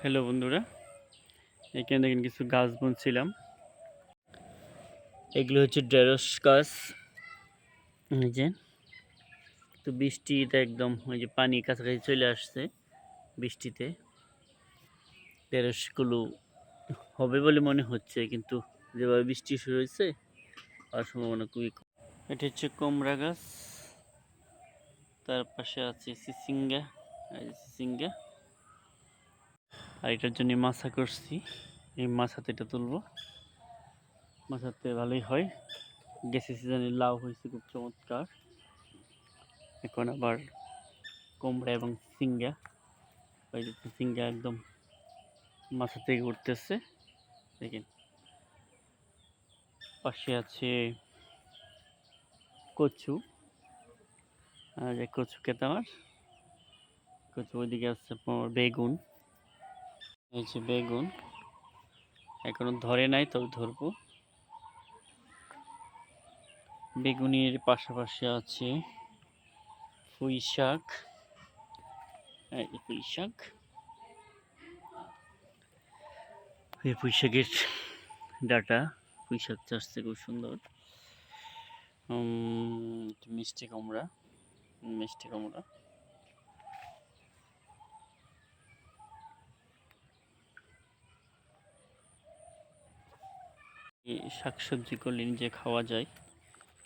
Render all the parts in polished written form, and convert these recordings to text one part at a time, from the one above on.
Hello বন্ধুরা, এখানে দেখেন কিছু গাছ বুনছিলাম। এগুলো হচ্ছে ঢেঁড়স গাছ। এই যে তো বৃষ্টিতে একদম ওই যে পানি কাছাকাছি চলে আসছে। বৃষ্টিতে ঢেঁড়সগুলো হবে বলে মনে হচ্ছে, কিন্তু যেভাবে বৃষ্টি শুরু হয়েছে আর সম্ভাবনা খুবই কম। এটা হচ্ছে কুমড়া গাছ, তার পাশে আছে চিচিঙ্গা। চিচিঙ্গা আর এটার জন্য মাছা করছি। এই মাছাতে এটা তুলবো, মাছাতে ভালোই হয়। গেছে সিজনে লাউ হয়েছে খুব চমৎকার। এখন আবার কুমড়া এবং চিচিঙ্গা, ওই যে চিচিঙ্গা একদম মাথা থেকে উঠতেছে দেখেন। পাশে আছে কচু, আর যে কচু খেতে আমার কচু। ওইদিকে আছে আপনার বেগুন। এই যে বেগুন এখনো ধরে নাই, তবে ধরবো। বেগুনের পাশাপাশি আছে পুঁই শাক। এই যে পুঁই শাক, এই পুঁই শাকের ডাটা। পুঁই শাক চাষছে খুব সুন্দর। মিষ্টি কুমড়া, মিষ্টি কুমড়া। এই শাকসবজি করলে নিজে খাওয়া যায়,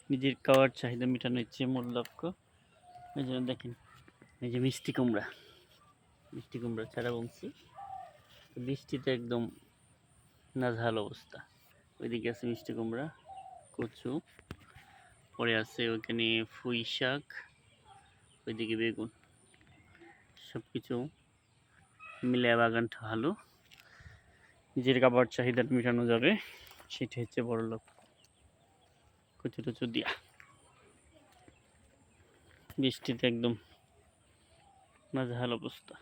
নিজের খাওয়ার চাহিদা মেটানো হচ্ছে মূল লক্ষ্য। এই জন্য দেখেন, এই যে মিষ্টি কুমড়া, মিষ্টি কুমড়া চারা বংশী। বৃষ্টিতে একদম নাজেহাল অবস্থা। ওইদিকে আছে মিষ্টি কুমড়া, কচু, পরে আছে ওইখানে পুঁই শাক, ওইদিকে বেগুন। সব কিছু মিলে বাগানটা ভালো, নিজের খাবার চাহিদা মেটানো যাবে, সেটা হচ্ছে বড় লক্ষ্য। কচু টচু দিয়া বৃষ্টিতে একদম নাজেহাল অবস্থা।